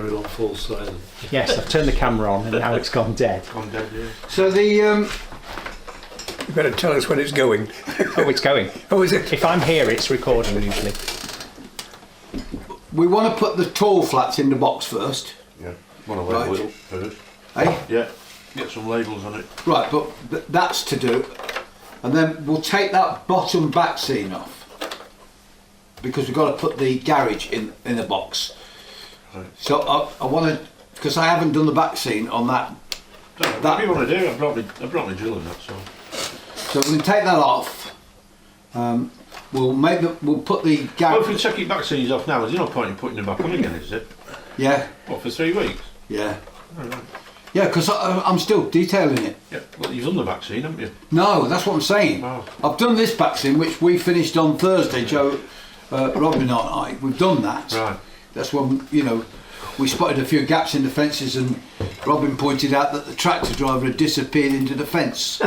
carry on full silent. Yes, I've turned the camera on and now it's gone dead. Gone dead, yeah. So the You better tell us when it's going. Oh, it's going. Oh, is it? If I'm here, it's recording usually. we want to put the tall flats in the box first, Yeah. Want to Right. label it first. eh? Yeah. Get some labels on it. Right, but that's to do, and then we'll take that bottom back seam off because we've got to put the garage in the box. Right. So I want to, because I haven't done the back seam on that. What do you want to do? I brought me drilling, that's all. So we can take that off. We'll put the Well, garage. if we take it back seams off now, there's no point in putting them back on again, is it? Yeah, What, for 3 weeks? yeah, Oh, right. yeah. Because I'm still detailing it. Yeah. Well, you've done the back seam, haven't you? No, that's what I'm saying. Oh. I've done this back seam, which we finished on Thursday. Joe, Robin and I, we've done that. Right. That's when, we spotted a few gaps in the fences and Robin pointed out that the tractor driver had disappeared into the fence.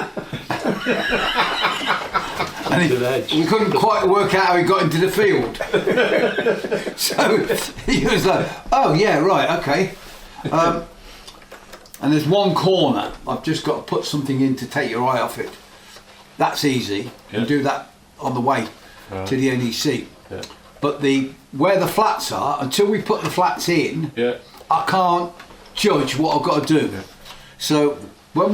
And we couldn't quite work out how he got into the field. So he was like, oh yeah, right, okay. And there's one corner, I've just got to put something in to take your eye off it. That's easy, Yeah. you do that on the way to the NEC. Yeah. But where the flats are, until we put the flats in, Yeah. I can't judge what I've got to do. Yeah. So when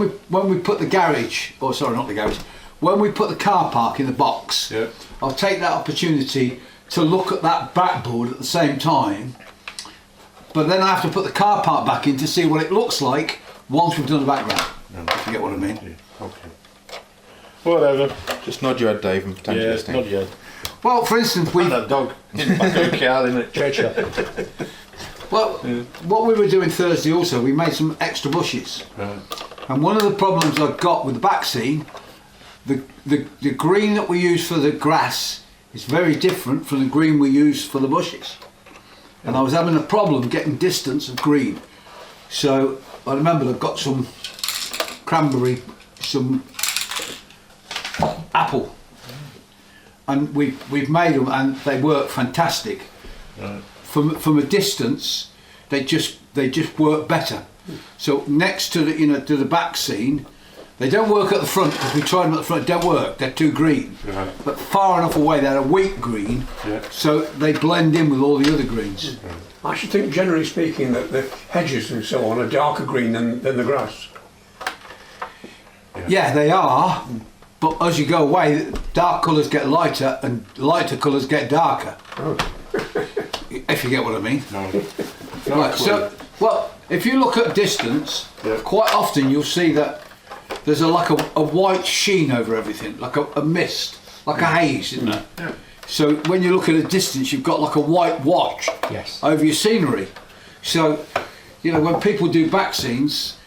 we put the garage, or sorry, not the garage, when we put the car park in the box, Yeah. I'll take that opportunity to look at that backboard at the same time. But then I have to put the car park back in to see what it looks like once we've done the background. If you get what I mean. Yeah. Okay. Whatever. Just nod your head, Dave, and pretend you're Yeah, listening. not yet. Well, for instance, And that dog in the back of the car, in it. Churchill. what we were doing Thursday also, we made some extra bushes. Right. And one of the problems I've got with the back seam, the green that we use for the grass is very different from the green we use for the bushes. And I was having a problem getting distance of green. So I remembered I've got some cranberry, some apple. And we've made them and they work fantastic. Right. From a distance, they just work better. So next to the back seam, they don't work at the front because we tried them at the front. They don't work. They're too green. Right. But far enough away, they're a weak green. Yeah. So they blend in with all the other greens. I should think, generally speaking, that the hedges and so on are darker green than the grass. Yeah, they are. But as you go away, dark colours get lighter and lighter colours get darker. Oh. If you get what I mean. No. Right, so, well, if you look at distance, Yeah. quite often you'll see that there's like a white sheen over everything, like a mist, like a haze, isn't it? Yeah. So when you look at a distance, you've got like a white watch Yes. over your scenery. So, when people do back scenes,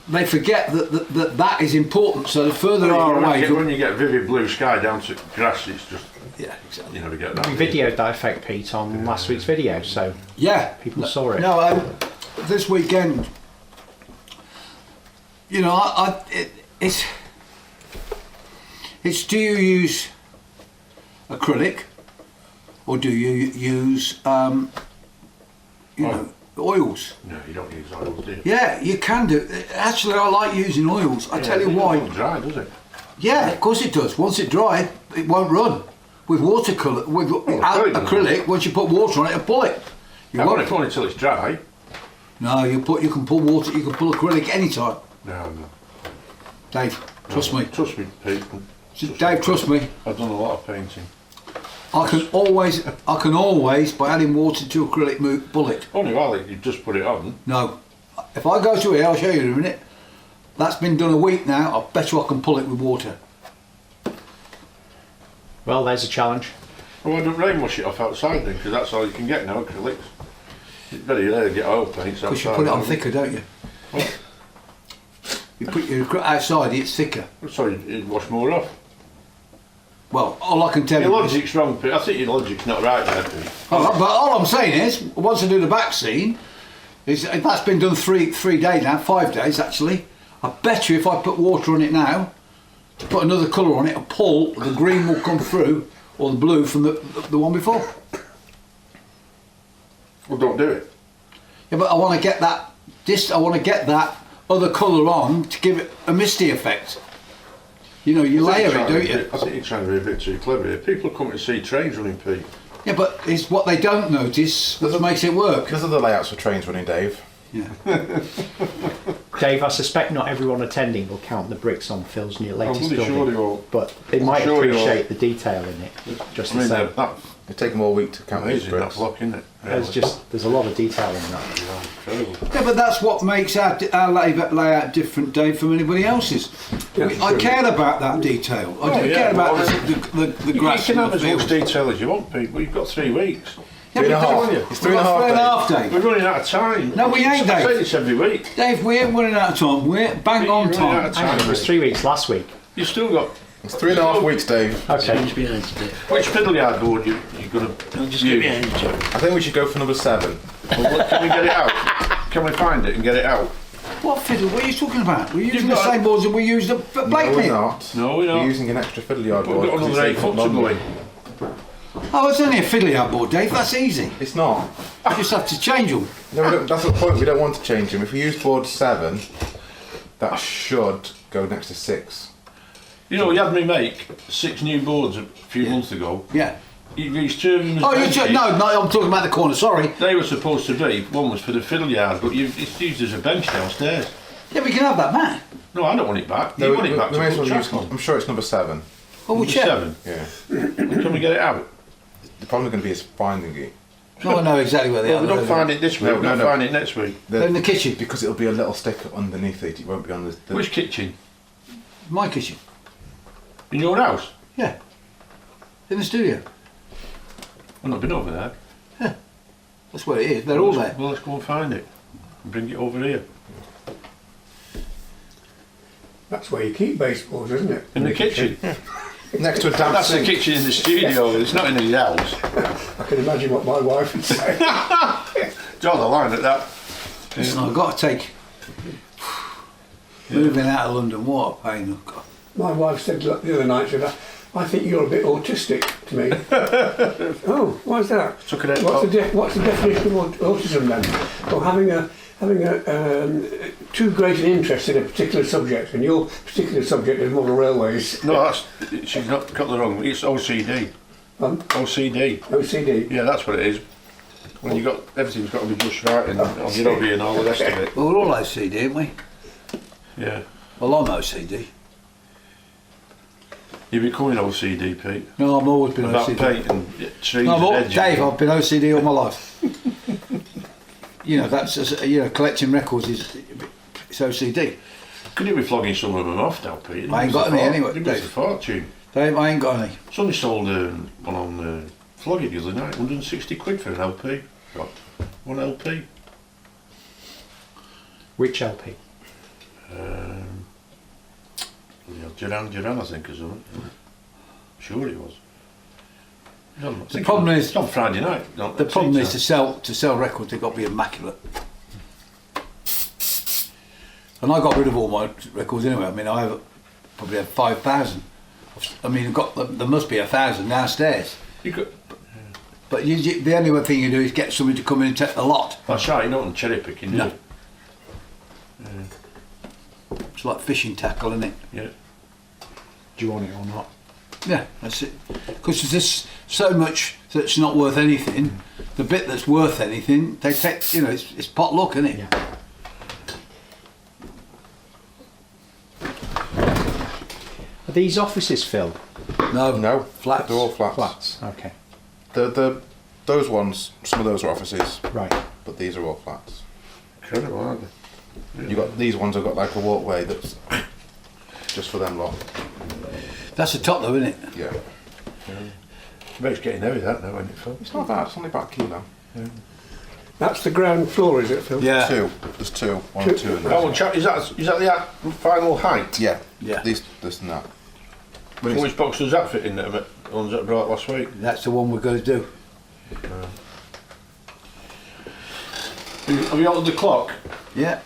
they forget that is important. So the further they are away, When you get vivid blue sky down to grass, it's just, yeah, exactly. you never get that. We videoed that effect, Pete, on last week's video, so Yeah, people saw it. No, this weekend, it's do you use acrylic or do you use oils? No, you don't use oils, do you? Yeah, you can do. Actually, I like using oils. I tell you It why. doesn't dry, does it? Yeah, of course it does. Once it dries, it won't run. With watercolour, with acrylic, once you put water on it, it'll pull it. You I won't. want it until it's dry. No, you can pull water. You can pull acrylic anytime. No. Dave, trust me. Trust me, Pete. Dave, trust me. I've done a lot of painting. I can always, by adding water to acrylic, pull it. Only while you just put it on. No, if I go to here, I'll show you in a minute. That's been done a week now. I bet you I can pull it with water. Well, there's a challenge. Well, why don't rain wash it off outside then? Because that's all you can get now, acrylics. It's better there to get oil paints outside. Because you put it on thicker, don't you? What? You put your acrylic outside, it's thicker. Sorry, it'd wash more off. Well, all I can tell Your you is... logic's wrong, Pete. I think your logic's not right there, Pete. But all I'm saying is, once I do the back scene, that's been done 3 days now, 5 days actually. I bet you if I put water on it now, to put another colour on it, a pull, the green will come through, or the blue from the one before. Well, don't do it. Yeah, but I want to get that. I want to get that other colour on to give it a misty effect. You know, you layer it, don't you? I think you're trying to be a bit too clever here. People come to see trains running, Pete. Yeah, but it's what they don't notice that makes it work. There's other layouts for trains running, Dave. Yeah. Dave, I suspect not everyone attending will count the bricks on Phil's new latest really building, sure they will. but they might sure they will. appreciate the detail in it. Just the same. That's It'd take them all week to count these amazing, that bricks. block, isn't it? There's a lot of detail in that. Incredible. Yeah, but that's what makes our layout different, Dave, from anybody else's. I care about that detail. I don't care about the grass. You can in have the as much field. detail as you want, Pete, but you've got 3 weeks. Yeah, 3.5. but It's we've got 3.5 3.5 days. We're running out of time. No, we ain't, I say Dave. this every week. Dave, we ain't running out of time. We're bang You're on running out time. of Hang on, it was 3 weeks last week. You've still got... It's 3.5 weeks, Dave. Okay. Which fiddle yard board you're going to Just give me a hand, Joe. I think we should go for number 7. Can we get it out? Can we find it and get it out? What fiddle? What are you talking about? We're using You've the got same boards that we used at No, we're Blakemere. not. No, we're not. We're using an extra fiddle yard We've board. got 'cause another it's 8 foot to longer. go in. Oh, it's only a fiddle yard board, Dave. That's easy. It's not. You just have to change them. No, we don't, that's the point. We don't want to change them. If we use board 7, that should go next to 6. You know, you had me make 6 new boards a few months ago. Yeah. You used 2 of them as Oh, benches. no, I'm talking about the corner. Sorry. They were supposed to be, one was for the fiddle yard, but it's used as a bench downstairs. Yeah, we can have that, man. No, I don't want it back. No, You want it back we to may as put well use. track on. I'm sure it's number 7. Oh, we'll Number check. 7. Yeah. Can we get it out? The problem going to be is finding it. No, I know exactly where they Well, are. we don't find it this week, No, we're no, going to no. find it next week. They're in the kitchen. Because it'll be a little sticker underneath it. It won't be on the Which kitchen? My kitchen. In your house? Yeah. In the studio. I've not been over there. That's where it is. They're all there. Well, let's go and find it. And bring it over here. That's where you keep baseballs, isn't it? In the kitchen. next to a damp That's the sink. kitchen in the studio, it's not in the house. I can imagine what my wife would say. Draw the line at that. Listen, I've got to take... Moving out of London, what a pain I've got. My wife said the other night, she said, I think you're a bit autistic to me. Oh, why's that? Took it out. What's the definition of autism then? Well, having too great an interest in a particular subject, and your particular subject is model railways. No, that's, she's not got the wrong, it's OCD. OCD. OCD. Yeah, that's what it is. When you got, everything's got to be just right and on your hobby and all the rest of it. Well, we're all OCD, aren't we? Yeah. Well, I'm OCD. You're becoming OCD, Pete. No, I've always been About OCD. paint and trees No, and edges. Dave, I've been OCD all my life. You know, that's just, you know, collecting records is it's OCD. Could you be flogging some of them off now, Pete? I ain't got any anyway, It was a Dave. fortune. Dave, I ain't got any. Somebody sold one on Flog it the other night, 160 quid for an LP. Got one LP. Which LP? Duran, I think, or something. Sure it was. The problem is, it's on Friday night. the problem is to sell records, they've got to be immaculate. And I got rid of all my records anyway. I mean, probably have 5,000. I mean, I've got there must be 1,000 downstairs. You could, But the only thing you do is get somebody to come in and take the lot. that's right, you don't cherry picking, do No. you? It's like fishing tackle, isn't it? Yeah. Do you want it or not? Yeah, that's it. Because there's just so much that's not worth anything. The bit that's worth anything, they take. You know, it's pot luck, isn't it? Yeah. Are these offices, Phil? No, No, flats. They're all flats. Flats. Okay. Those ones, some of those are offices, Right. but these are all flats. Incredible, aren't they? You got these ones have got like a walkway that's just for them lot. That's the top, though, isn't it? Yeah. But it's getting heavy, that now, isn't it, Phil? It's not bad. It's only about a kilo. That's the ground floor, is it, Phil? Yeah. Two. There's two. One and two in there. That one, chap, is that the final height? Yeah. Yeah. This and that. Which box does that fit in there, the ones that I brought last week? That's the one we're going to do. Have you altered the clock? Yeah.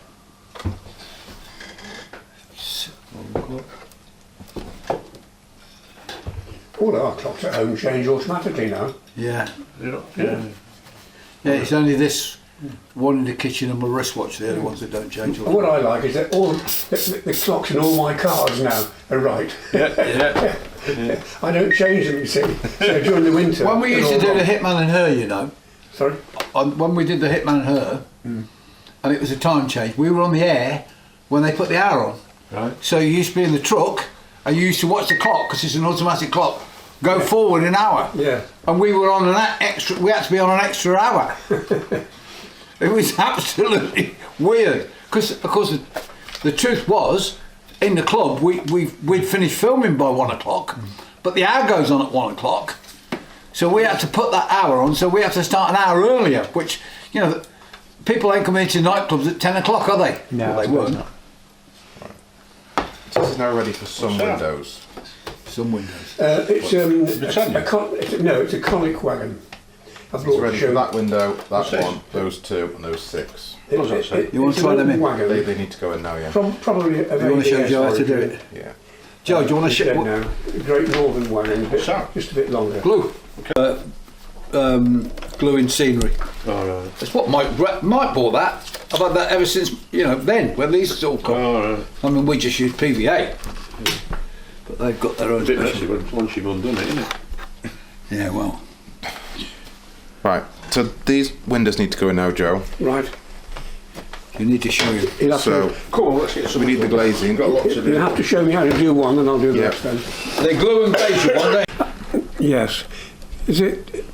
All our clocks at home change automatically now. Yeah. Yeah. Yeah. It's only this One in the kitchen and my wristwatch, they're the ones that don't change. And what I like is that all the clocks in all my cars now are right. Yeah. I don't change them, you see. So during the winter. When we used to do the Hitman and Her, you know, Sorry? when we did the Hitman and Her, and it was a time change, we were on the air when they put the hour on. Right. So you used to be in the truck and you used to watch the clock, because it's an automatic clock, go forward an hour. Yeah. And we were on we had to be on an extra hour. It was absolutely weird. Because, of course, the truth was, in the club, we'd finished filming by 1 o'clock, but the hour goes on at 1 o'clock. So we had to put that hour on, so we had to start an hour earlier, which, you know, people ain't coming into nightclubs at 10 o'clock, are they? No, well, I they suppose weren't. not. So this is now ready for some What's that? windows. Some windows. It's Britannia? it's a conic wagon. I It's brought ready to for show that window, that What's this? one, those 2, and those 6. It- What does that say? You want it's to try an them old in? Wagon. They need to go in now, yeah. Probably a You want to show Joe how to do it? Yeah. Joe, do you want to Dead show now. Great Northern wagon, What's that? just a bit longer. glue? Gluing scenery. All right. That's what Mike bought that. I've had that ever since, you know, then, when these all come. All right. I mean, we just use PVA. But they've got their own A bit special. messy once you've undone it, isn't it? Yeah, well. Right, so these windows need to go in now, Joe. Right. You need to show you. You'll have, So Come on, let's get some. we need the glazing. Got lots to, of you'll have to show me how to do one, and I'll do the Yeah. rest then. They glue and glaze you, won't they? Yes. Is it?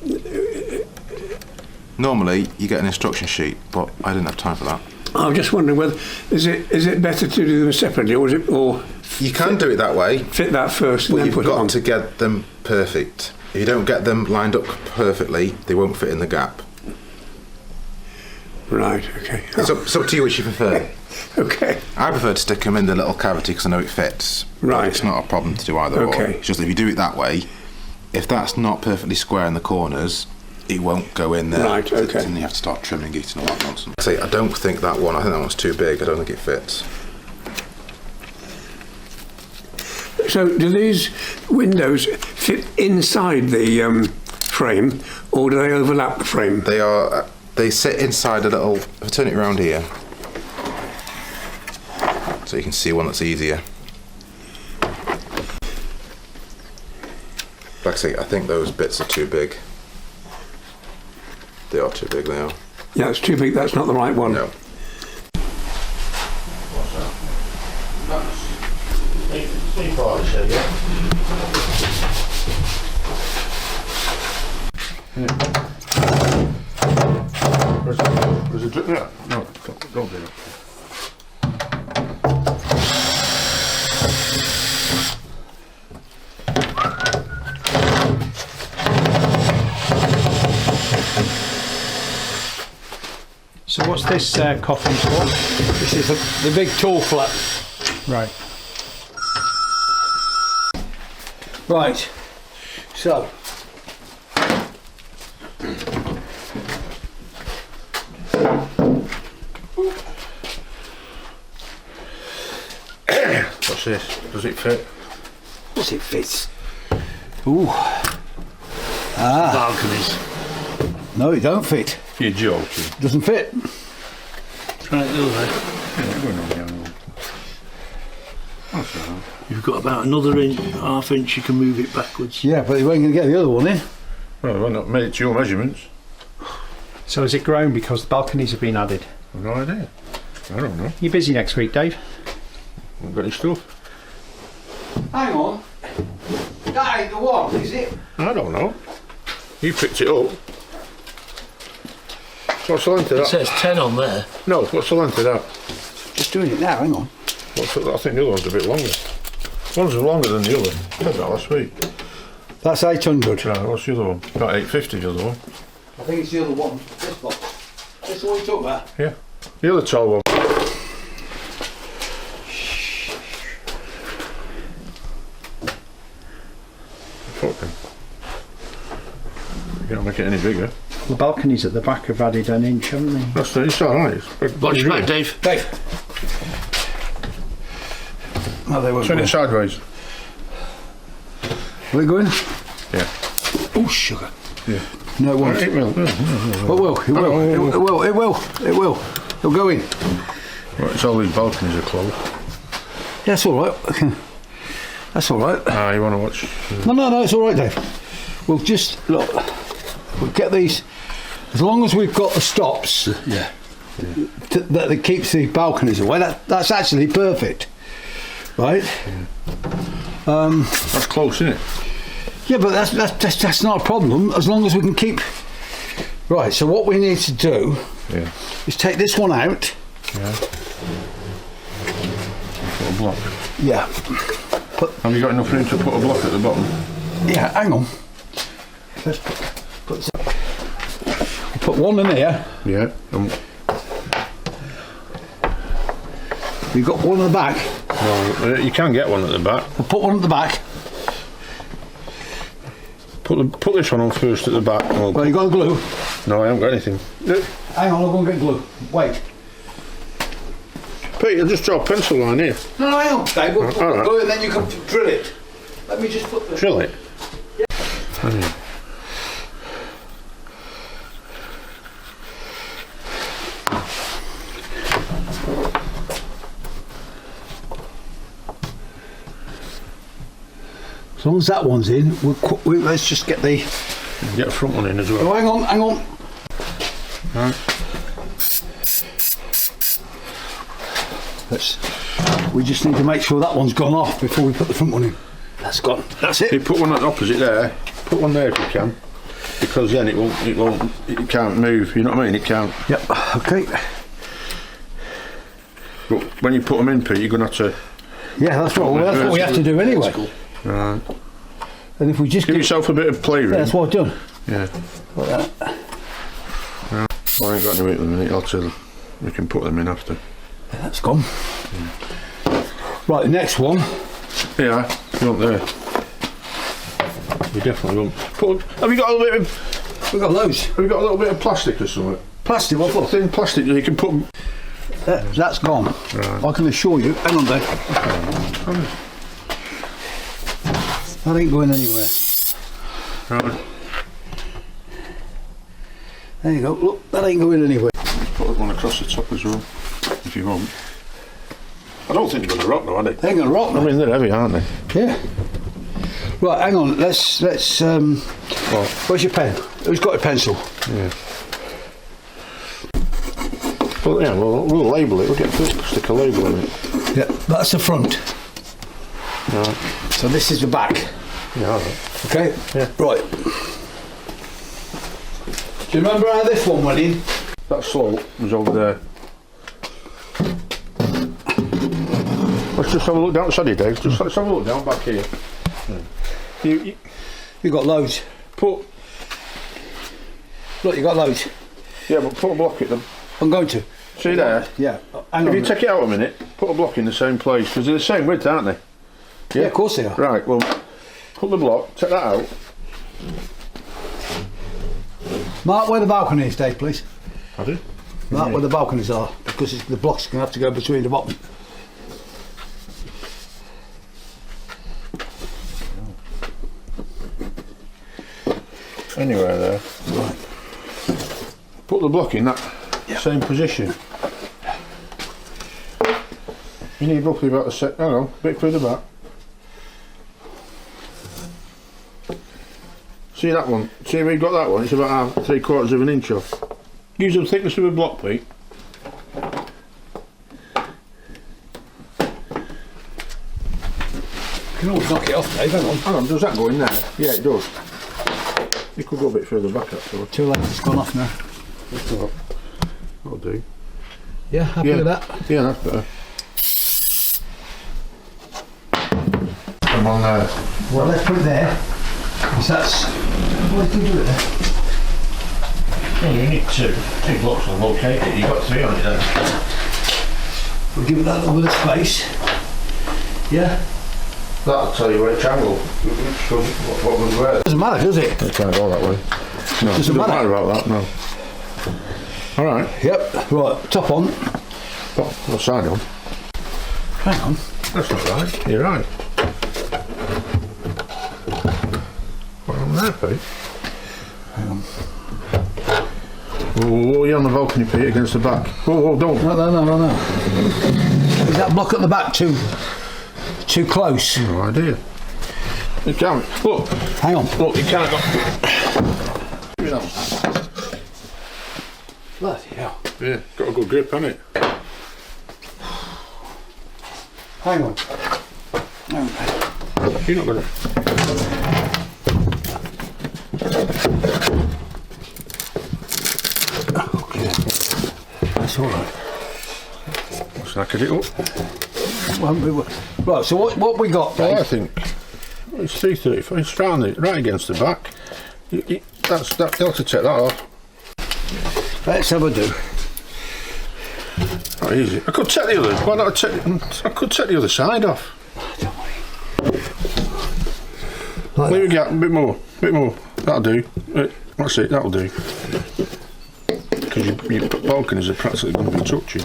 Normally you get an instruction sheet, but I didn't have time for that. I'm just wondering whether is it better to do them separately, or You can do it that way, fit that first and but then you've put it on? got to get them perfect. If you don't get them lined up perfectly, they won't fit in the gap. Right. Okay. It's up to you which you prefer. Okay. I prefer to stick them in the little cavity because I know it fits. But Right. It's not a problem to do either or. Okay. It's just if you do it that way, if that's not perfectly square in the corners, it won't go in there. Right, okay. And you have to start trimming it and all that nonsense. See, I don't think that one, I think that one's too big. I don't think it fits. So do these windows fit inside the frame, or do they overlap the frame? They sit inside a little, if I turn it around here, so you can see one that's easier. Like I say, I think those bits are too big. They are too big, they are. Yeah, it's too big. That's not the right one. No. Three parts, yeah. There's a drip there. No, don't do it. So what's this coffin for? This is the big tall flat. Right. Right. So. What's this? Does it fit? Does it fit? Ooh. Balconies. No, it don't fit. You're joking. Doesn't fit. Try it the other way. You've got about another half inch, you can move it backwards. Yeah, but you ain't going to get the other one in. Well, why not made it to your measurements? So has it grown because the balconies have been added? I've no idea. I don't know. You busy next week, Dave? I've got any stuff. Hang on. That ain't the one, is it? I don't know. You picked it up. What's the length of It that? says 10 on there. No, what's the length of that? Just doing it now, hang on. What's the, I think the other one's a bit longer. One's longer than the other. I had that last week. That's 800. Right, what's the other one? About 850 the other one. I think it's the other one. This box. This is what you talking about? Yeah. The other tall one. Fucking. You can't make it any bigger. The balconies at the back have added an inch, haven't they? That's it's alright. Watch your back, Dave. Dave. No, they won't Turn go. it sideways. Will it go in? Yeah. Oh, sugar. Yeah. No, it won't. It will. It will. It will. It will. It will. It will. It'll go in. Right, it's all these balconies are closed. Yeah, that's all right. That's all right. Ah, you want to watch? No, it's all right, Dave. We'll just look. We'll get these. As long as we've got the stops, Yeah. that keeps the balconies away. That's actually perfect, right? That's close, isn't it? Yeah, but that's not a problem as long as we can keep. Right. So what we need to do Yeah. is take this one out. Yeah. Put a block. Yeah. Have you got enough room to put a block at the bottom? Yeah. Hang on. Let's put one in here. Yeah. We've got one at the back. No, you can get one at the back. We'll put one at the back. Put this one on first at the back. Well, you got the glue. No, I haven't got anything. Hang on, I'll go and get glue. Wait. Pete, I'll just draw a pencil line here. No, hang on, Dave. We'll put all the right. glue and then you can drill it. Let me just put the... Drill it. As long as that one's in, let's just get the... Get a front one in as well. Oh, hang on. Right. We just need to make sure that one's gone off before we put the front one in. That's gone. That's You it. put one at the opposite there. Put one there if you can, because then it can't move. You know what I mean? It can't. Yep. Okay. But when you put them in, Pete, you're gonna have to. Yeah, that's what we have to do anyway. Right. And if we just Give yourself a bit of playroom. yeah, that's what I've done. Yeah. Like that. I ain't got any at the minute. I'll tell. We can put them in after. Yeah, that's gone. Right, the next one. Yeah. You want there? You definitely want. Have you got a little bit of? We've got loads. Have you got a little bit of plastic or something? Plastic, what for? Thin plastic that you can put. That's gone. Right. I can assure you. Hang on, Dave. That ain't going anywhere. Right. There you go. Look, that ain't going anywhere. Put one across the top as well, if you want. I don't think they're going to rock though, are they? They ain't gonna rock. I mean, they're heavy, aren't they? Yeah. Right, hang on. Let's. Where's your pen? Who's got a pencil? Yeah. Well, yeah, we'll label it. We'll stick a label on it. Yeah, that's the front. Right. So this is the back. Yeah, all right. Okay. Yeah. Right. Do you remember how this one went in? That slope was over there. Let's just have a look down. Sorry, Dave. Just let's have a look down back here. Yeah. You got loads. Put. Look, you got loads. Yeah, but put a block at them. I'm going to. See there? Yeah. Hang If on. you take it out a minute, put a block in the same place because they're the same width, aren't they? Yeah, of course they are. Right. Well, put the block. Take that out. Mark where the balcony is, Dave, please. I do. Mark where the balconies are, because the block's going to have to go between the bottom. Anywhere there. Right. Put the block in that same position. You need roughly about a set. Hang on, a bit further back. See that one? See we've got that one? It's about 3/4 of an inch off. Use the thickness of a block, Pete. You can always knock it off, Dave. Hang on. Does that go in there? Yeah, it does. You could go a bit further back actually. Too late. It's gone off now. That'll do. Yeah, happy with that? Yeah, that's better. Come on there. Well, let's put it there. Because that's. What did you do it there? Well, you need two blocks to locate it. You've got 3 on it there. We'll give it that little bit of space. Yeah? That'll tell you where it's angled. What was where. Doesn't matter, does it? It can't go that way. No, Doesn't matter. about that, no. Alright. Yep. Right, top on. What side on? Hang on. That's not right. You're right. What on there, Pete? Hang on. Whoa, you're on the balcony, Pete, against the back. Whoa, don't. No. Is that block at the back too close? No idea. You can't. Look. Hang on. Look, you can't go. You know. Bloody hell. Yeah, got a good grip on it. Hang on. You're not gonna. Okay. That's all right. Snacked it up. Right, so what we got, Well, I Dave? think it's 335. It's right against the back. That's that. You'll have to take that off. Let's have a do. Not easy. I could take the other. Why not I could take the other side off. Like There we go. A bit more. That'll do. That's it. That'll do. Because your balconies are practically going to be touching.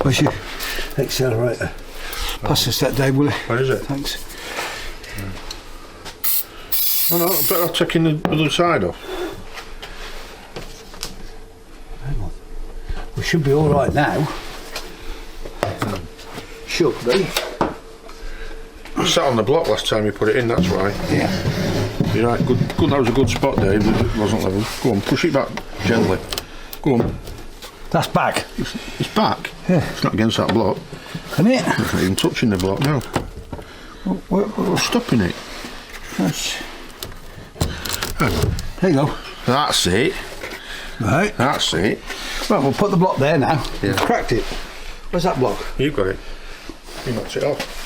Where's your accelerator? Pass us that, Dave, will you? Where is it? Thanks. Oh no, I better off taking the other side off. Hang on. We should be all right now. Should be. I sat on the block last time you put it in, that's why. Yeah. You're right, good. That was a good spot, Dave. It wasn't level. Go on, push it back gently. Go on. That's back. It's back. Yeah. It's not against that block. Isn't it? It's not even touching the block now. We're stopping it. That's... There you go. That's it. Right. That's it. Well, we'll put the block there now. Yeah. We've cracked it. Where's that block? You've got it. You knocked it off.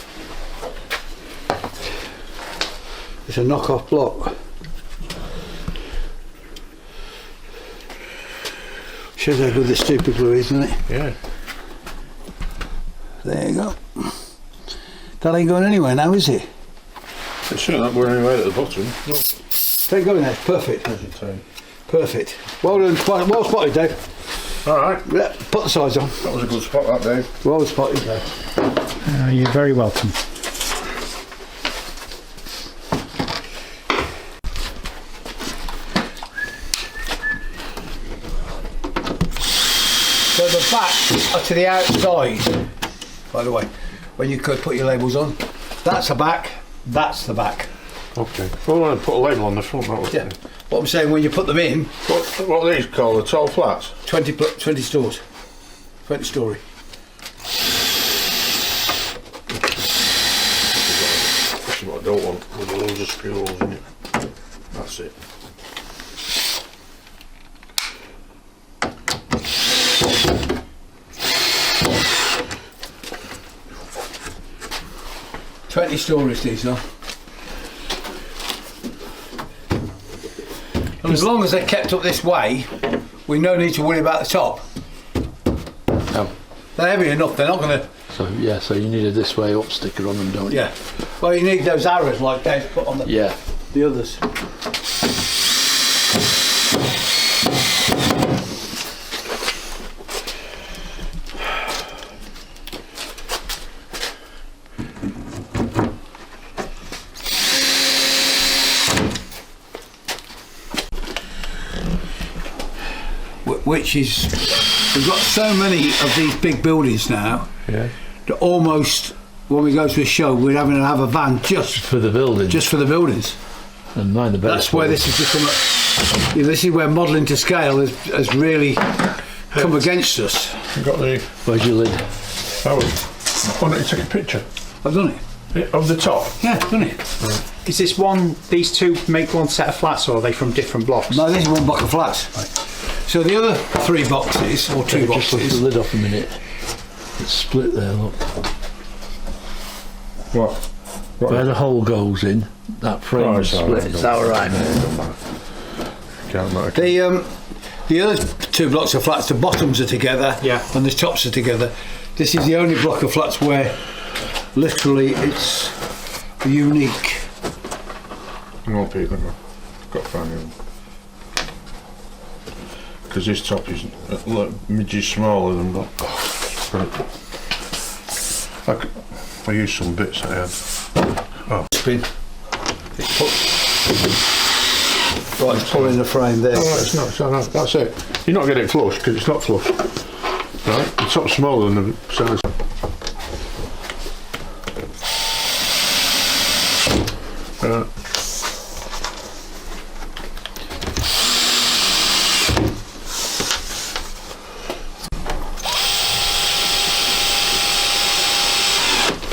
It's a knock-off block. Shows how good this stupid glue is, doesn't it? Yeah. There you go. That ain't going anywhere now, is it? It's certainly not going anywhere at the bottom. No. Take going there. Perfect. Perfect. Well done. Well spotted, Dave. Alright. Yeah, put the sides on. That was a good spot, that, Dave. Well spotted, Dave. You're very welcome. So the backs are to the outside, by the way, when you could put your labels on. That's the back, that's the back. Okay. Well, I want to put a label on the front, that was Yeah. What I'm saying, when you put them in, What are these called? The tall flats? 20 stores. 20 story. This is what I don't want, with loads of screw holes in it. That's it. $20 stories these are. And as long as they're kept up this way, we no need to worry about the top. No. They're heavy enough, they're not going to... So yeah, so you need a this way up sticker on them, don't you? Yeah. Well, you need those arrows like Dave's put on Yeah. the others. Which is, we've got so many of these big buildings now, Yeah. that almost, when we go to a show, we're having to have a van just For the building. for the buildings. And mine the better. That's where this has become, this is where modelling to scale has really come against us. You got the... Where's your lid? Why don't you take a picture? I've done it. Of the top? Yeah, I've done it. Is this one, these two make one set of flats, or are they from different blocks? No, this is one block of flats. So the other 3 boxes, or 2 Just lift the boxes, lid off a minute. It's split there, look. What? Where the hole goes in, that frame Oh, is it's split. alright. Is that alright? Can't matter. the other 2 blocks of flats, the bottoms are together, Yeah. and the tops are together. This is the only block of flats where literally it's unique. Hang on, Pete, let me. Got to find you. Because this top is midges smaller than that. I used some bits I had. Spin. Right, it's pulling the frame there. Oh, no, it's not. So no, that's it. You're not getting it flush because it's not flush. Right? It's sort of smaller than the size. Right.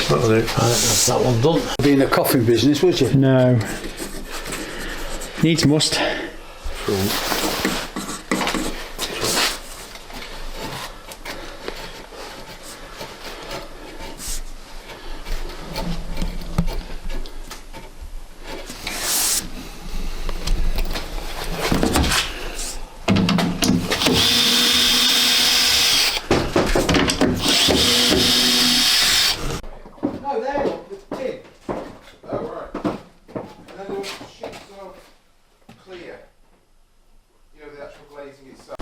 That'll do. That's that one done. Be in the coffee business, would you? No. Needs must. No, there, look, the tin. Oh, right. And then the sheets are clear. You know, the actual glazing itself.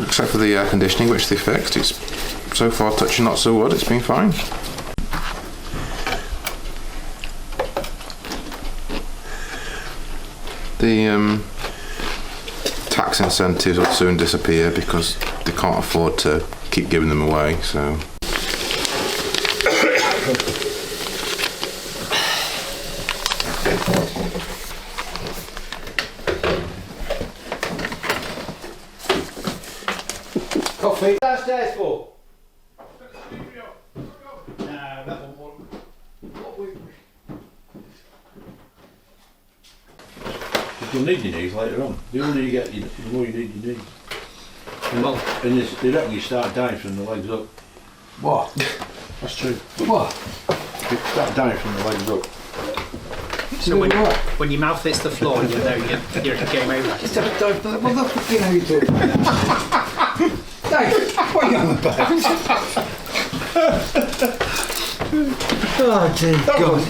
Except for the air conditioning, which they fixed. It's so far touching not so wood, it's been fine. The tax incentives will soon disappear because they can't afford to keep giving them away, so. Coffee. Downstairs for? No, that won't work. You'll need your knees later on. The older you get, the more you need your knees. And they reckon you start dying from the legs up. What? That's true. What? You start dying from the legs up. So when your mouth hits the floor, you know you're game over. Just don't, what the fuck are you doing? Dave, what are you on about? Oh dear God.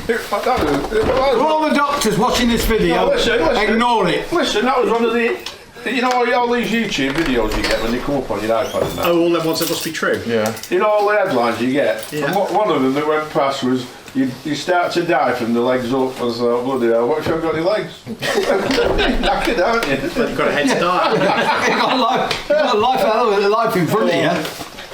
All the doctors watching this video, No, listen. ignore it. Listen, that was one of the. You know all these YouTube videos you get when they come up on your iPad and that? Oh, all them ones that must be true. Yeah. You know all the headlines you get? Yeah. And one of them that went past was, you start to die from the legs up. I was like, bloody hell, what if you haven't got any legs? Knackered, aren't you? But you've got a head to die. You've got a life in front of you.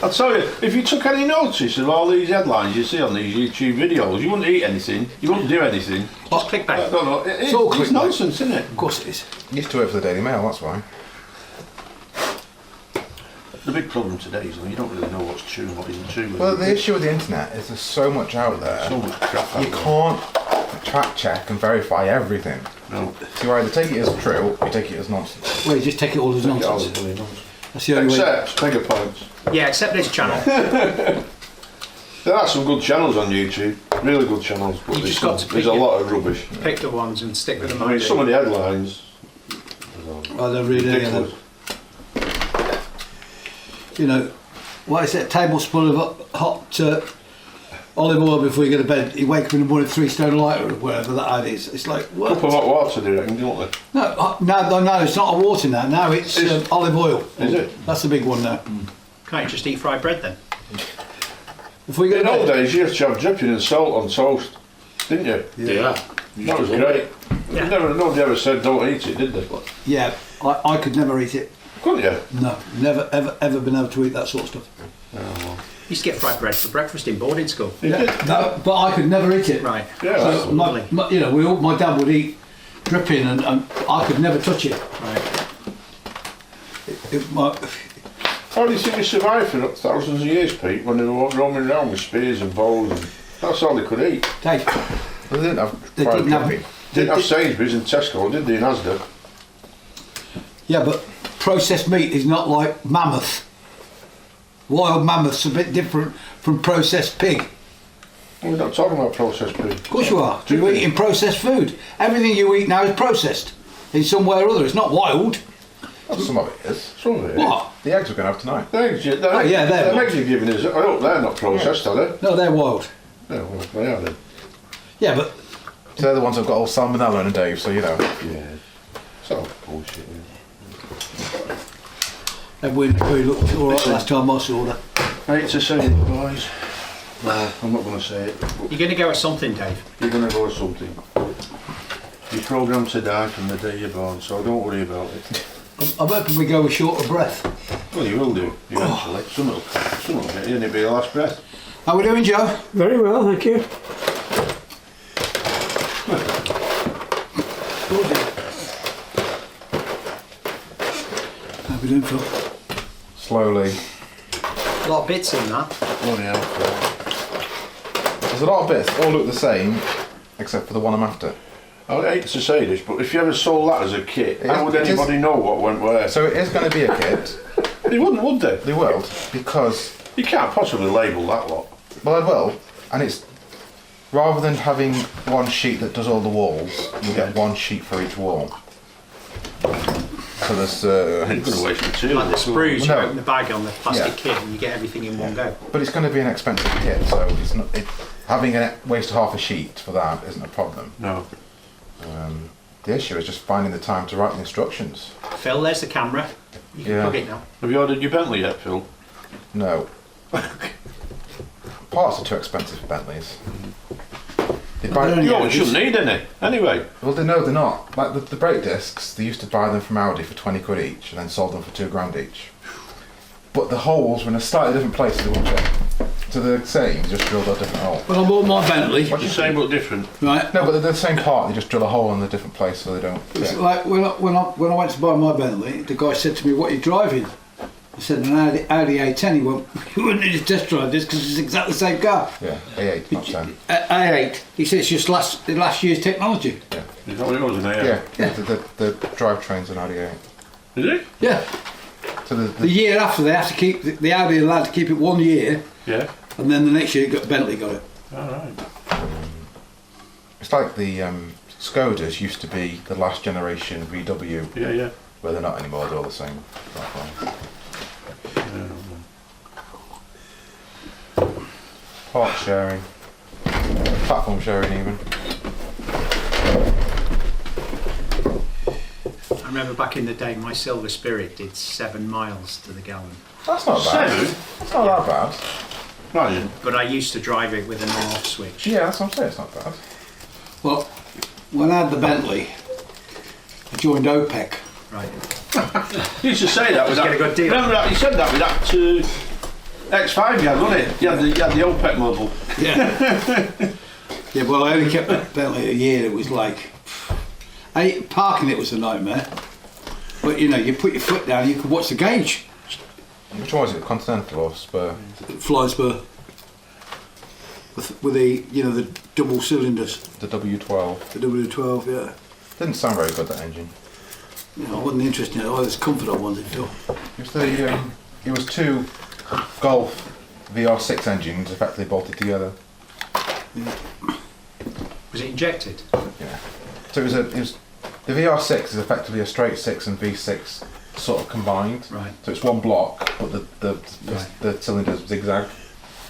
I'll tell you, if you took any notice of all these headlines you see on these YouTube videos, you wouldn't eat anything, you wouldn't do anything. Just clickbait. No, It's all it's clickbait. nonsense, isn't it? Of course it is. Used to work for the Daily Mail, that's why. The big problem today is you don't really know what's true and what isn't true. Well, the issue with the internet is there's so much out there. So much crap out You there. can't track check and verify everything. No. So you either take it as true or you take it as nonsense. Well, you just take it all as nonsense. That's the only way. Except MegaPoints. Yeah, except this channel. There are some good channels on YouTube, really good channels, but You just there's, got to there's a pick lot of rubbish. Pick the ones and stick with them. I mean, some of the headlines. I don't read any of them. Ridiculous. You know, what is it? A tablespoon of hot olive oil before you go to bed. You wake up in the morning, 3 stone light or whatever that is. It's like, what? Cup of hot water, do you reckon, don't they? No, it's not a water now. Now it's olive oil. Is it? That's the big one now. Can't you just eat fried bread then? Before you go In to old bed. days, you used to have dripping and salt on toast. didn't you? Yeah. That was great. Yeah. Nobody ever said don't eat it, did they? Yeah, I could never eat it. Couldn't you? No, never, ever been able to eat that sort of stuff. Used to get fried bread for breakfast in boarding school. No, but I could never eat it. Right. Yeah. So my, you know, my dad would eat dripping, and I could never touch it. Right. How do you think they survived for thousands of years, Pete, when they were roaming around with spears and bows and that's all they could eat? Dave, They didn't have They fried didn't have- dripping. Didn't have Sainsbury's and Tesco, did they, in Asda? yeah, but processed meat is not like mammoth. Wild mammoth's a bit different from processed pig. We're not talking about processed food. Of course you are. You're eating processed food. Everything you eat now is processed in some way or other. It's not wild. Well, some of it is. Some of it. What? The eggs we're going to have tonight. The eggs, Oh, yeah, they're the wild. eggs you're giving us, I hope they're not processed, are they? No, they're wild. No, well, they are then. Yeah, but So they're the ones that've got all salmonella in them, Dave, so you know. Yeah. It's all bullshit. we looked all right last time I saw that. Hate to say it, boys. No, I'm not going to say it. But You're going to go with something, Dave. you're going to go with something. You're programmed to die from the day you're born, so don't worry about it. I'm hoping we go with shorter breath. Well, you will do, eventually. Some will get you and it'll be your last breath. How we doing, Joe? Very well, thank you. How we doing, Phil? Slowly. A lot of bits in that. Bloody hell. There's a lot of bits that all look the same, except for the one I'm after. I hate to say this, but if you ever sold that as a kit, how would It is- anybody know what went where? So it is going to be a kit. They wouldn't, would they? They will, because, You can't possibly label that lot. well, I will, and it's, rather than having one sheet that does all the walls, you get one sheet for each wall. So there's, You're going to waste material. Like the sprues, you No. open the bag on the plastic Yeah. kit and you get everything in one go. but it's going to be an expensive kit, so it's not, having a waste of half a sheet for that isn't a problem. No. The issue is just finding the time to write the instructions. Phil, there's the camera. You can Yeah. plug it now. Have you ordered your Bentley yet, Phil? No. Parts are too expensive for Bentleys. They buy, You shouldn't need any. Anyway. well, no, they're not. Like the brake discs, they used to buy them from Audi for 20 quid each and then sold them for £2 each. But the holes were in a slightly different place to the one check. So they're the same, just drilled a different hole. Well, I bought my Bentley. What's the same but different? Right. No, but they're the same part, they just drill a hole in a different place so they don't. It's like when I went to buy my Bentley, the guy said to me, "What are you driving?" I said, "An Audi A10." He went, "You wouldn't need to test drive this because it's exactly the same car." Yeah, A8, not 10. A8. He said it's just last year's technology. Is that what it was in there? Yeah, the drivetrain's an Audi A8. Is it? Yeah. So The year after they have to keep the Audi allowed to keep it 1 year, Yeah. and then the next year Bentley got it. Alright. it's like the Skodas used to be the last generation VW, Yeah, yeah. where they're not anymore, they're all the same. Part sharing, platform sharing even. I remember back in the day, my Silver Spirit did 7 miles to the gallon. That's not bad. 7? It's not that bad. Right. But I used to drive it with an on-off switch. Yeah, that's what I'm saying, it's not bad. Well, when I had the Bentley, I joined OPEC. Right. You used to say that with Just that. get a good deal. Remember that? You said that with that X5 you had, wasn't it? You had the OPEC model. Yeah. Yeah, well, I only kept that Bentley a year. It was like, parking it was a nightmare. But you know, you put your foot down, you could watch the gauge. Which one was it, Continental or Spur? Flying spur. With the, you know, the double cylinders. The W12. The W12, yeah. Didn't sound very good, that engine. You know, I wasn't interested in it. Oh, there's comfort I wanted, Phil. It was it was two Golf VR6 engines effectively bolted together. Was it injected? Yeah. So it was the VR6 is effectively a straight 6 and V6 sort of combined. Right. So it's one block, but the cylinders zigzag.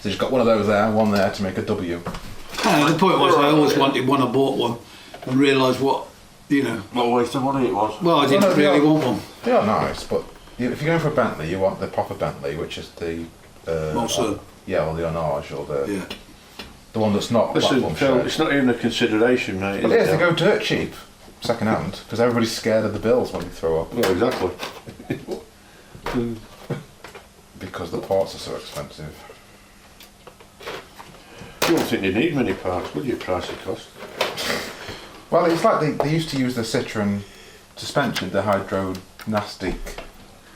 So you've got one of those there, one there to make a W. The point was I always wanted one. I bought one and realised what, you know. What a waste of money it was. Well, I didn't no, they really are- want one. They are nice, but if you're going for a Bentley, you want the proper Bentley, which is the Well, so- yeah, or the Honage or the Yeah. The one that's not Listen, platform Phil, shed. it's not even a consideration, mate. But is yes, it? they go dirt cheap, second hand, because everybody's scared of the bills when they throw up. Well, exactly. Because the parts are so expensive. You don't think you need many parts, would you? Price it cost. Well, it's like they used to use the Citroen suspension, the hydronastic.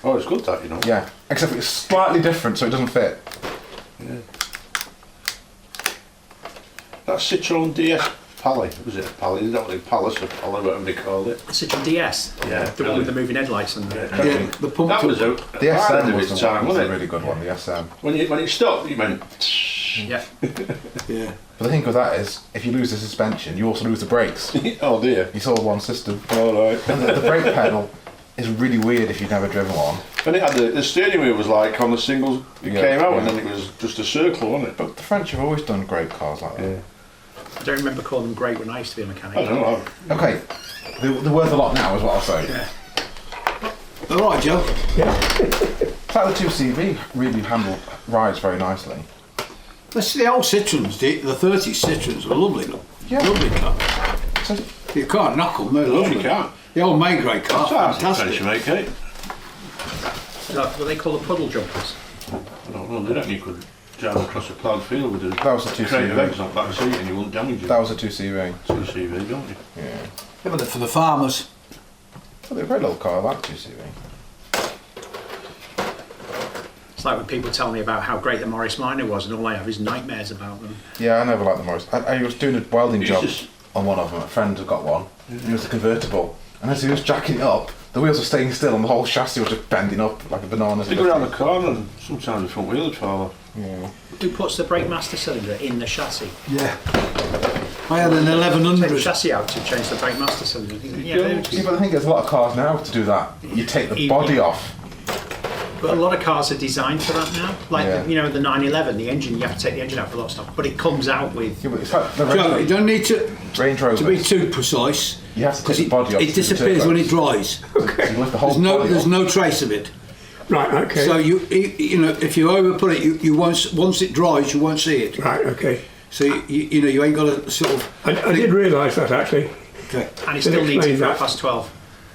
Oh, it's good that, you know. Yeah, except it's slightly different, so it doesn't fit. Yeah. That Citroen DS Pally, was it a Pally? Is that what they Palace or Pally, whatever they called it? Citroen DS. Yeah, The one with the moving headlights and the. Yeah, the pump That was a The pride SM of was, its the time, was wasn't a it? really good one, the SM. When it stopped, you went. Yeah. Yeah. But the thing with that is, if you lose the suspension, you also lose the brakes. Oh dear. It's all one system. All right. And the brake pedal is really weird if you've never driven one. And it had the steering wheel was like on the singles. It Yeah, came out yeah. and then it was just a circle, wasn't it? But the French have always done great cars like that. Yeah. I don't remember calling them great when I used to be a mechanic. I don't know. Okay, they're worth a lot now, is what I'll say. Yeah. All right, Joe. It's like the 2CV really rides very nicely. Let's see the old Citroens, the 30s Citroens are lovely. Yeah. Lovely car. So, You can't knock them, they're No, lovely. you can't. The old Maygrey car, Fantastic. fantastic. Mate, Like what they call the puddle jumpers. I don't know. They reckon you could drive across a ploughed field with a that was a crate of 2CV. eggs on the back seat and you wouldn't damage it. That was a 2CV. It's a CV, don't you? Yeah. Yeah, but they're for the farmers. Well, they're a very little car, I like 2CV. It's like when people tell me about how great the Morris Minor was, and all I have is nightmares about them. Yeah, I never liked the Morris. I was doing a welding It's job just- on one of them. A friend had got one. And it was a convertible. And as he was jacking it up, the wheels were staying still and the whole chassis was just bending up like a banana. You go around the corner and sometimes the front wheel would fall off. Yeah. Who puts the brake master cylinder in the chassis? Yeah. I had an Take the 1100. chassis out to change the brake master cylinder. Yeah, Yeah. Yeah, but I think there's a lot of cars now to do that. You take the body off. but a lot of cars are designed for that now. Like Yeah. the 911, the engine, you have to take the engine out for a lot of stuff, but it comes out with. Yeah, but it's like the Joe, you don't need to Range Rover. be too precise. You have to take Because the body off. it to do the disappears when it turbos. dries. You lift the whole body There's off. no trace of it. Right, okay. So you know, if you over put it, you won't. Once it dries, you won't see it. Right, okay. So you ain't got to sort of. I did realise that actually. Okay. And it Can still you needs it explain for that? 12.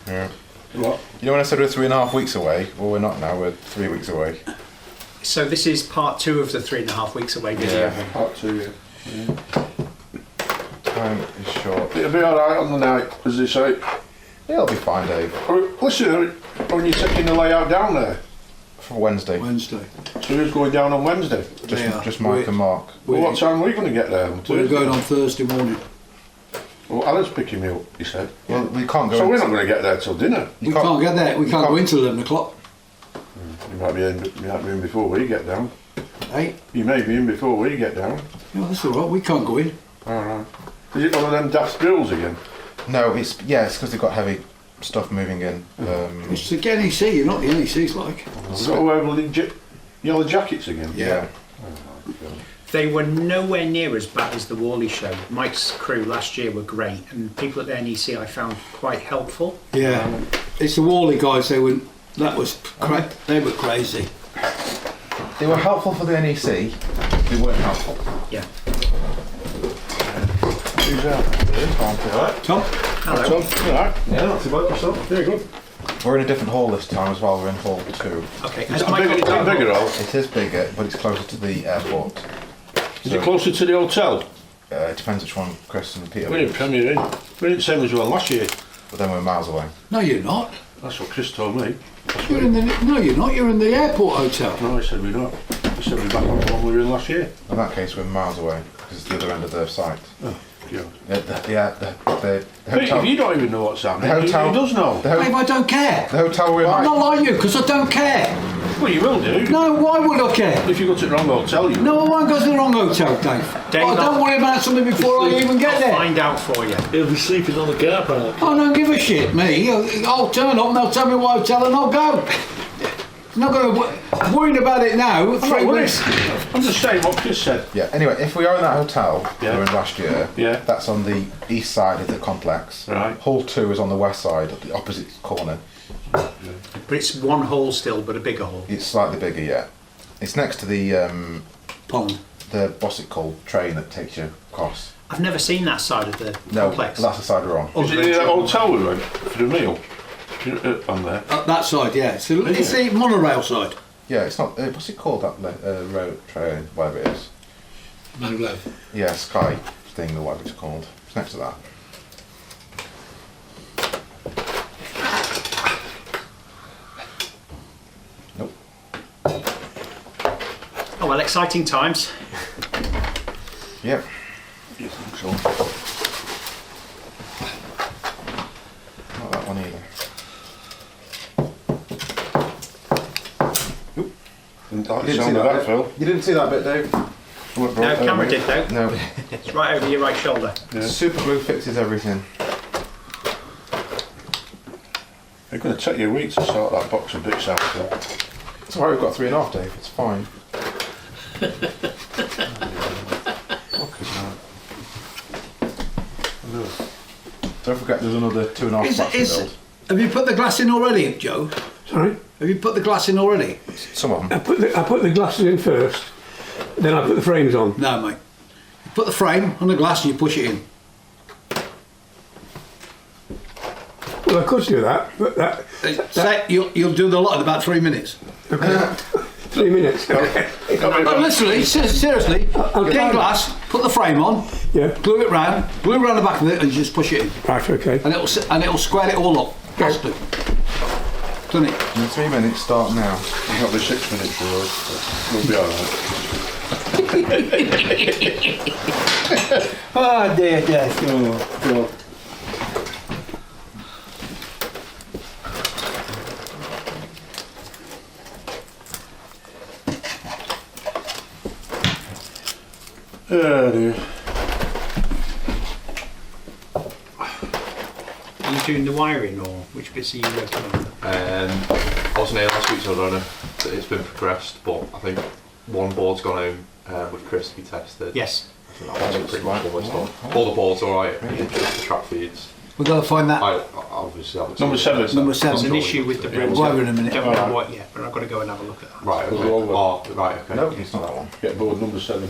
Yeah. What? You know when I said we're 3.5 weeks away? Well, we're not now. We're 3 weeks away. So this is part 2 of the 3.5 weeks away video. Yeah. Part 2, yeah. Time is short. It'll be alright on the night, as they say. It'll be fine, Dave. Listen, when you're taking the layout down there, For Wednesday. Wednesday. so who's going down on Wednesday? Yeah. Just Mike and Mark. Well, what time are we going to get there? We're going on Thursday morning. Well, Alan's picking me up, he said. Well, we can't go. So we're into- not going to get there till dinner. We can't get there. We can't go can't- into 11 o'clock. You might be in before we get down. Hey, You may be in before we get down. no, that's all right. We can't go in. Alright. Is it one of them daft drills again? No, it's because they've got heavy stuff moving in. It's the NEC. You're not the NEC's like. Is that wear bloody yellow jackets again? Yeah. They were nowhere near as bad as the Worley show. Mike's crew last year were great, and people at the NEC I found quite helpful. Yeah. It's the Worley guys. They were. That was. They were crazy. They were helpful for the NEC. They weren't helpful. Yeah. Who's that? Tom. Hello. Tom, alright. Yeah, not too bad yourself. Very good. We're in a different hall this time as well. We're in hall 2. Okay. Is Has that Mike bigger, got that bigger one? hall? It is bigger, but it's closer to the airport. Is it closer to the hotel? It depends which one Chris and Peter We didn't use, Premier Inn. We didn't same as well last year. but then we're miles away. No, you're not. That's what Chris told me. You're in the. No, you're not. You're in the airport hotel. No, he said we're not. He said we're back on the one we were in last year. In that case, we're miles away because it's the other end of their site. God. The Pete, hotel. if you don't even know what's happening, The hotel- he does know. The, Dave, I don't care. the hotel we're I'm in. not like you because I don't care. Well, you will do. No, why would I care? If you go to the wrong hotel, you will. No, I won't go to the wrong hotel, Dave. Dave, Oh, don't worry about something before I even get I'll there. find out for you. He'll be sleeping on the car park. I don't give a shit, me. I'll turn up and they'll tell me what hotel and I'll go. I'm not going to worry about it now. I'm not worried. I'm just saying what Chris said. Yeah. Anyway, if we are in that hotel Yeah. we were in last year, Yeah. that's on the east side of the complex. Right. Hall 2 is on the west side, at the opposite corner. But it's one hole still, but a bigger hole. It's slightly bigger, yeah. It's next to the Pond. the what's it called, train that takes you across. I've never seen that side of the No, complex. that's the side we're on. Is it near that hotel we went for the meal? On there. Up that side, yeah. So it's the monorail side. Yeah, it's not. What's it called? That road train, whatever it is. Maglev. Yeah, Sky thing or whatever it's called. It's next to that. Nope. Oh well, exciting times. Yep. Yes, I'm sure. Not that one either. Didn't like the You didn't sound see of that, that, Phil. You didn't see that bit, Dave? No, camera did though. No. It's right over your right shoulder. Yeah. Super glue fixes everything. It's going to take you a week to sort that box of bits out. Phil. It's alright, we've got 3.5, Dave. It's fine. Fuck is that? Don't forget there's another 2.5 flats to build. Have you put the glass in already, Joe? Sorry? Have you put the glass in already? Some of them. I put the glasses in first, then I put the frames on. No, mate. You put the frame on the glass and you push it in. Well, I could do that, but that... Say, you'll do the lot in about 3 minutes. Okay. 3 minutes. Okay. But literally, seriously, get glass, put the frame on, Yeah. glue it round the back of it, and you just push it in, Right, okay. and it'll square it all up. Has to. Done it. In 3 minutes, start now. You've got the 6 minutes, We'll be alright. Oh dear, dear. Oh, God. Oh dear. Are you doing the wiring or which bits are you working on? I wasn't here last week, so I don't know if it's been progressed, but I think one board's gone home with Chris to be tested. Yes. I think that's pretty much almost done. All the boards alright, just the track feeds. We've got to find that. I obviously haven't Number seen it. 7. Number There's 7. an issue with the bridge. Why in a minute? Don't know what yet, but I've got to go and have a look at that. Right, okay. We'll go over. Oh, right, okay. No, it's not that one. Get board number 7.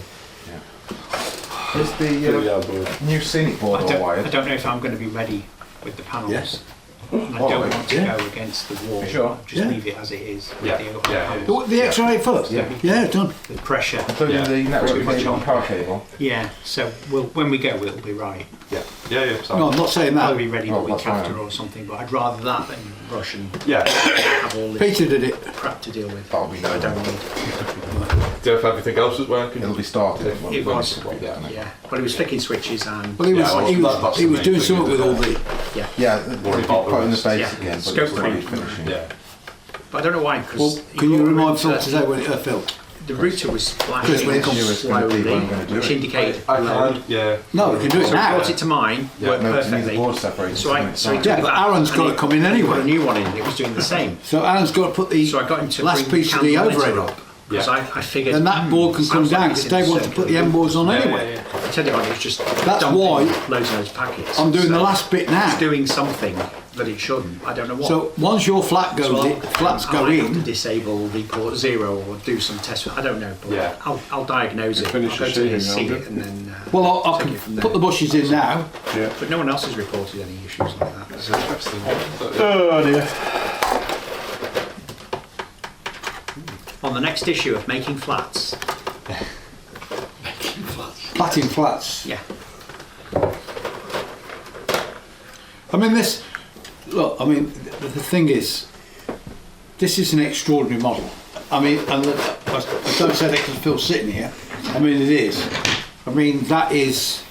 Is the Yeah, board. new scenic board I all don't wired? know if I'm going to be ready with the panels. Yes. And I Oh, don't want to yeah. go against the wall. Sure. Just Yeah. leave it as it is. with Yeah, the yeah, panels. The extra 8 foot? Yeah. Yeah, done. The pressure. Including Yeah. the network Pretty much cable on. and power cable. Yeah, so when we go, it'll be right. Yeah, yeah, so. No, I'm not saying I'll that. be ready Oh, the week that's fine. after or something, but I'd rather that than rush and Yeah. have all this Peter did it. crap to deal with. That'll be that I don't no. need. Do you know if everything else is working? It'll be started. It was. Yeah. Yeah. Well, he was flicking switches and Well, he was, Yeah, well, he was, that's he the was main doing thing, something with isn't all it? the... Yeah, Worry they've about the putting the rest. base Yeah. again, but Scope it's already point. finishing. Yeah. but I don't know why Well, because can you remind Phil to say when it Phil? the router was Chris, flashing when it comes to it, slowly, when I'm gonna do which it. indicated I load. can, yeah. No, we can do it So I now. brought it to mine, worked No, it needs the perfectly. board separated. So I so he took Yeah, it but back Aaron's and got to he come in put a anyway. new one in. It was doing the same. So Aaron's got to put the So I got him to last bring piece of the candle overhead monitor up. Because Yeah. I figured. Then that board can come sounds like down it's because in Dave wants to put the end boards on anyway. I tell you what, it was just. That's dumping why loads and loads of packets. I'm doing So the last bit now. It's doing something that it shouldn't. I don't know what. So once your flat goes So in, flats I go might have to in, disable report 0 or do some tests. I don't know, but Yeah. I'll diagnose it. finish I'll go the to the seating, see I'll it and then. well, I take can it from there. put the bushes in now. Yeah. But no one else has reported any issues like that. It's interesting. Oh dear. On the next issue of Making Flats. Platting flats. Yeah. I mean, this. Look, I mean, the thing is, this is an extraordinary model. I mean, and I don't say that because Phil's sitting here. I mean, it is. I mean, that is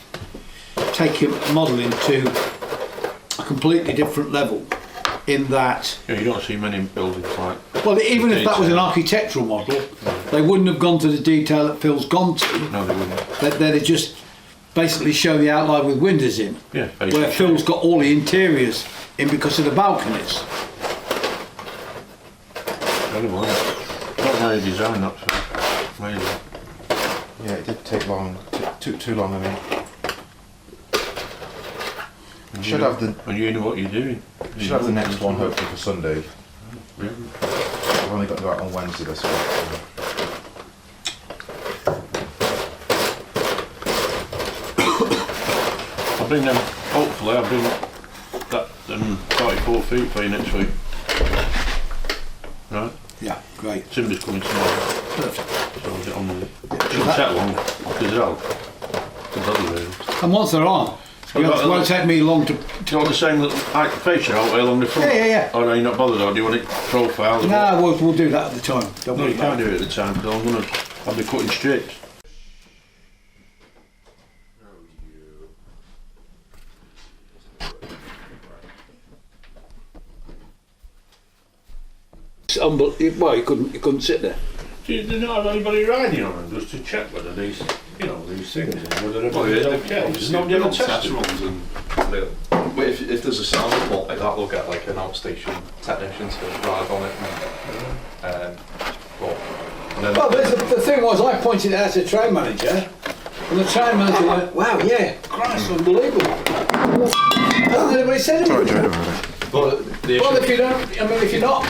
taking modelling to a completely different level. In that, Yeah, you don't see many buildings like. well, even if that was an architectural model, they wouldn't have gone to the detail that Phil's gone to. No, they wouldn't. They'd have just basically shown the outline with windows in. Yeah, Where basically. Phil's got all the interiors in because of the balconies. Anyway, not how you design that. So. Maybe. Yeah, it did take long. Took too long, I mean. And Should you- have the- And you know what you're doing. Should have the next one hopefully for Sunday. Yeah. I've only got to go out on Wednesday this week. So. I'll bring them, hopefully I'll bring that 44 feet for you next week. Right? Yeah, great. Timber's coming tomorrow. Perfect. So I'll get on with it. It shouldn't take long, because they're out. The bloody rails. And once they're on, it won't take me long to. Do you want the same little like fascia out there along the front? Yeah. Or are you not bothered, or do you want it profile? No, we'll do that at the time. Don't No, worry you about can't do it at the time, because I'm going to have the cutting strips. Well, you couldn't sit there. Do you not have anybody riding on them just to check whether these, these things, whether everything's okay? There's nobody ever tested runs and but if there's a sound report like that, they'll get like an outstation technician to ride on it. Well, the thing was, I pointed it out to the train manager, and the train manager went, "Wow, yeah, Christ, unbelievable." Hasn't anybody said anything? But Well, if you don't, if you're not